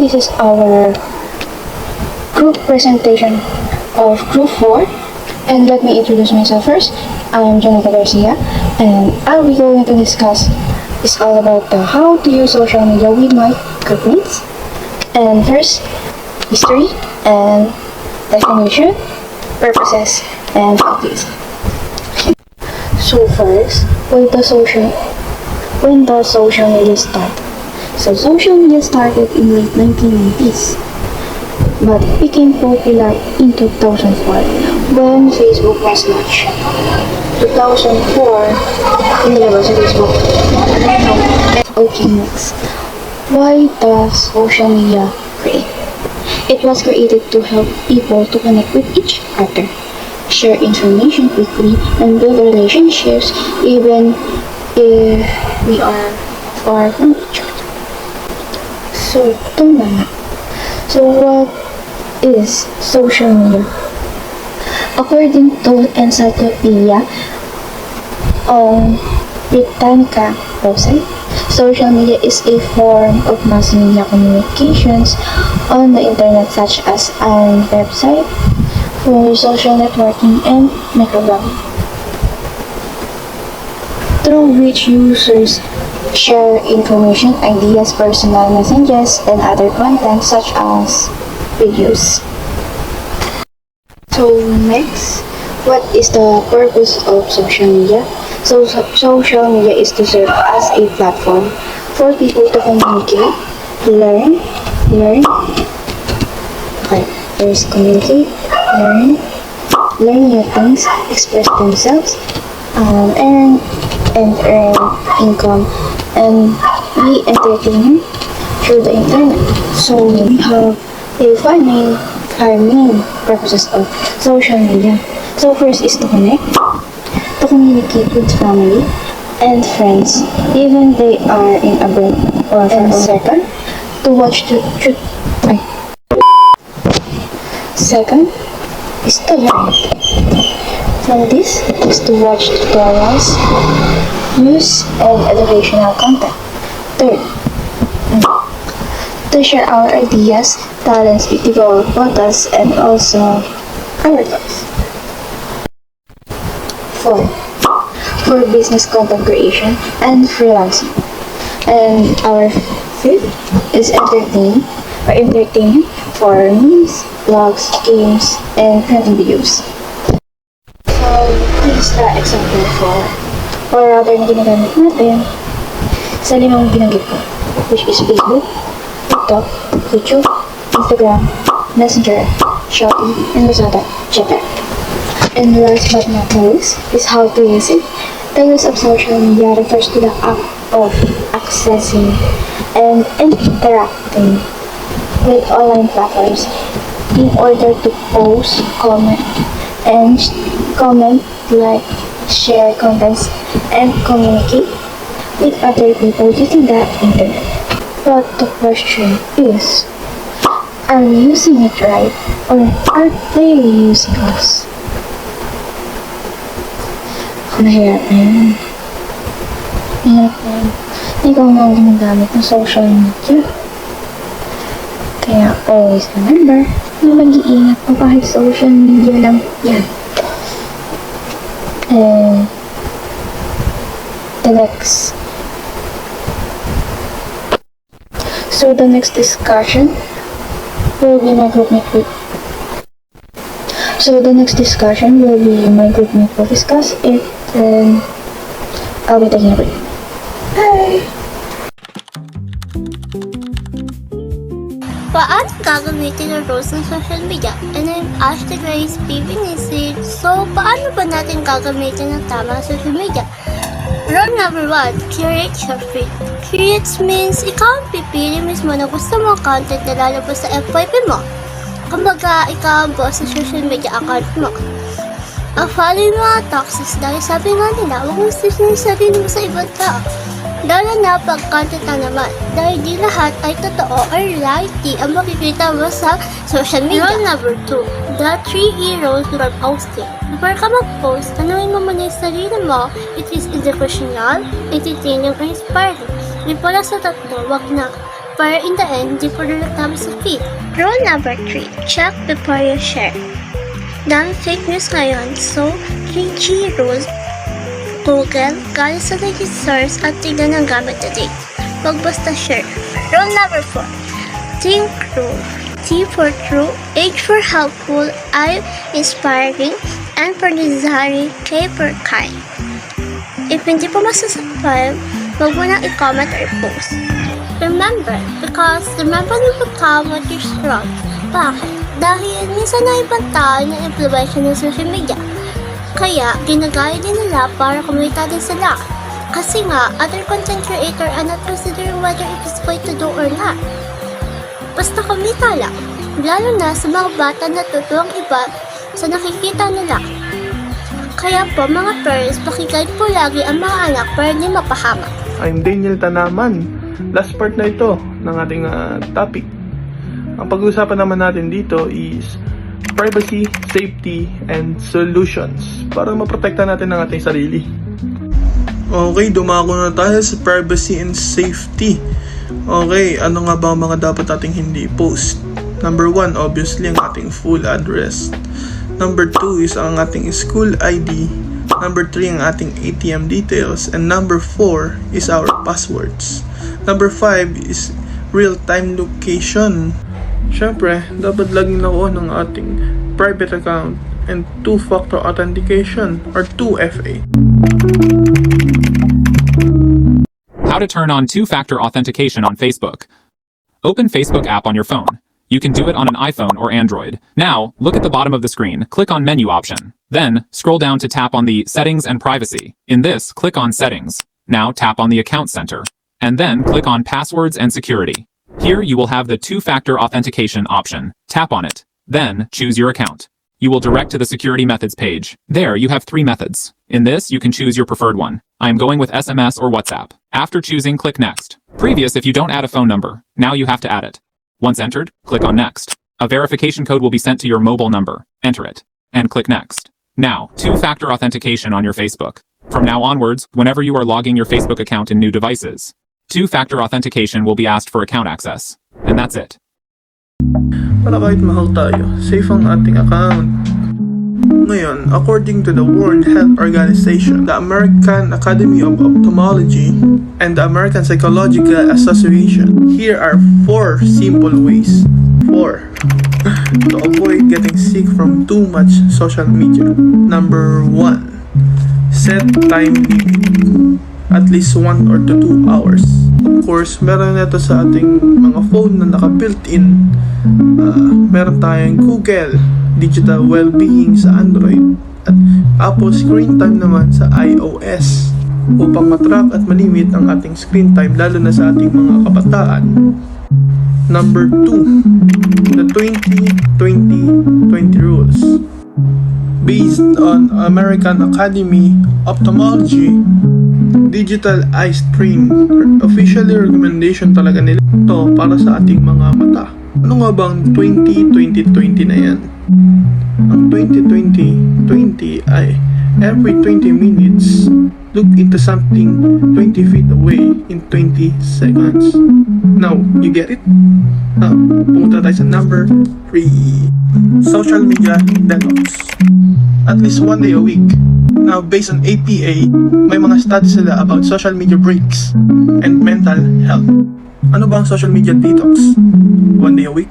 this is our group presentation of Group 4. And let me introduce myself first. I'm Jonathan Garcia, and I'll be going to discuss is all about how to use social media with my groupmates. And first, history and definition, purposes, and practice. So first, when the social media start? So social media started in late 1990s, but it became popular in 2004 when Facebook was launched. 2004, nilabas sa Facebook. Okay, next. Why does social media create? It was created to help people to connect with each other, share information quickly, and build relationships even if we are far from each other. So, ito na. So, what is social media? According to Encyclopedia Britannica website, social media is a form of mass media communications on the internet, such as a website for social networking and microblogging, through which users share information, ideas, personal messages, and other content such as videos. So next, what is the purpose of social media? So social media is to serve as a platform for people to communicate, learn. Okay, there's communicate, learn new things, express themselves, earn income, and be entertained through the internet. So we have five main purposes of social media. So first is to connect, to communicate with family and friends, even they are in abroad or from second, to watch Second is to learn. From this is to watch tutorials, news, and educational content. Third, to share our ideas, talents, beautiful photos, and also our thoughts. Fourth, for business content creation and freelancing. And our fifth is entertainment for memes, vlogs, games, and trending videos. So, here's the example for router na ginagamit natin sa limang binanggit ko, which is Facebook, TikTok, YouTube, Instagram, Messenger, Shopee, and Lazada, Japan. And last but not least is how to use it. The use of social media refers to the act of accessing and interacting with online platforms in order to post, comment, like, share contents, and communicate with other people using the internet. But the question is, are we using it right, or are they using us? Mahirap na yun. Ikaw na ang ginagamit ng social media. Kaya always remember na mag-iingat mo kahit social media lang yan. And the next discussion will be my groupmate will discuss it, and I'll be taking a break. Bye! Paano gagamitin ang roles ng social media? And I'm Ashton Grace PBNC. So, paano ba natin gagamitin ng tama sa social media? Rule number 1, curate your feed. Curate means ikaw ang pipili mismo na gusto mong content na lalabas sa FYP mo. Kumbaga, ikaw ang boss sa social media account mo. Ang follow yung mga taxes dahil sabi nga nila, huwag mong station yung sarili mo sa ibang tao. Lalo na pag content na naman, dahil di lahat ay totoo or reality ang makikita mo sa social media. Rule number 2, the 3E rules for posting. Before ka mag-post, tanungin mo muna yung sarili mo, it is educational, entertaining, or inspiring. Di pala sa tatlo, wag na. para in the end, di produktable sa feed. Rule number 3, check before you share. Dami fake news ngayon, so 3G rules. Google, galing sa legit source at tignan ang gamit na date. Huwag basta share. Rule number 4, think through. T for true, H for helpful, I inspiring, N for necessary, K for kind. If hindi po masasubscribe, huwag mo nang i-comment or i-post. Remember, because remember you become what you scroll. Bakit? Dahil minsan na ibang tao na influensya ng social media. Kaya, ginagaya din nila para kumita din sila. Kasi nga, other content creator are not considering whether it is going to do or not. Basta kumita lang. Lalo na sa mga bata na tutuwang iba sa nakikita nila. Kaya po mga parents, pakiguide po lagi ang mga anak para di mapahamak. I'm Daniel Tanaman. Last part na ito ng ating topic. Ang pag-uusapan naman natin dito is privacy, safety, and solutions para maprotekta natin ang ating sarili. Okay, dumako na tayo sa privacy and safety. Okay, ano nga ba ang mga dapat ating hindi post? Number 1, obviously, ang ating full address. Number 2 is ang ating school ID. Number 3, ang ating ATM details. And number 4 is our passwords. Number 5 is real-time location. Siyempre, dapat laging nakuha ng ating private account and two-factor authentication or 2FA. How to turn on two-factor authentication on Facebook. Open Facebook app on your phone. You can do it on an iPhone or Android. Now, look at the bottom of the screen, click on Menu option. Then, scroll down to tap on the Settings and Privacy. In this, click on Settings. Now tap on the Account Center. And then, click on Passwords and Security. Here you will have the two-factor authentication option. Tap on it. Then, choose your account. You will direct to the Security Methods page. There, you have 3 methods. In this, you can choose your preferred one. I am going with SMS or WhatsApp. After choosing, click Next. Previous if you don't add a phone number. Now you have to add it. Once entered, click on Next. A verification code will be sent to your mobile number. Enter it. And click Next. Now, two-factor authentication on your Facebook. From now onwards, whenever you are logging your Facebook account in new devices, two-factor authentication will be asked for account access. And that's it. Para kahit mahal tayo, safe ang ating account. Ngayon, according to the World Health Organization, the American Academy of Ophthalmology, and the American Psychological Association, here are 4 simple ways to avoid getting sick from too much social media. Number 1, set time limit. At least 1 or 2 hours. Of course, meron nito sa ating mga phone na naka-built-in. Meron tayong Google Digital Wellbeing sa Android at Apple Screen Time naman sa iOS upang matrack at malimit ang ating screen time lalo na sa ating mga kabataan. Number 2, the 20-20-20 rules. Based on American Academy of Ophthalmology, digital eye strain, officially recommendation talaga nila ito para sa ating mga mata. Ano nga bang 20-20-20 na yan? Ang 20-20-20 ay every 20 minutes, look into something 20 feet away in 20 seconds. Now, you get it? Now, pumunta tayo sa number 3. Social media detox. At least 1 day a week. Now, based on APA, may mga studies sila about social media breaks and mental health. Ano ba ang social media detox? 1 day a week?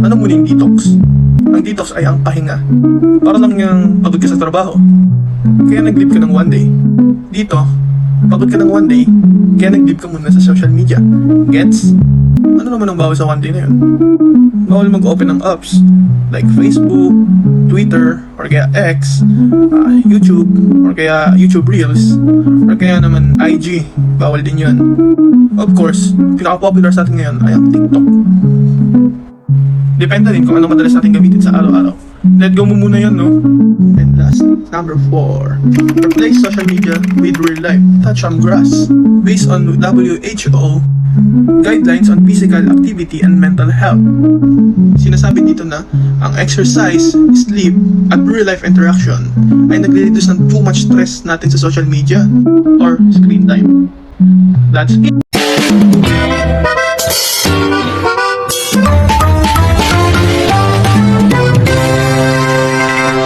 Ano muna yung detox? Ang detox ay ang pahinga. Para lang yung pagod ka sa trabaho. Kaya nag-leave ka ng 1 day. Dito, pagod ka ng 1 day, kaya nag-leave ka muna sa social media. Gets? Ano naman ang bawal sa 1 day na yun? Bawal mag-open ng apps like Facebook, Twitter, or kaya X, YouTube, or kaya YouTube Reels, or kaya naman IG. Bawal din yun. Of course, pinaka-popular sa atin ngayon ay ang TikTok. Depende rin kung ano madalas natin gamitin sa araw-araw. Let go mo muna yun, no? And last, number 4. Replace social media with real life. Touch on grass. Based on WHO guidelines on physical activity and mental health. Sinasabi dito na ang exercise, sleep, at real life interaction ay nagre-reduce ng too much stress natin sa social media or screen time. That's it.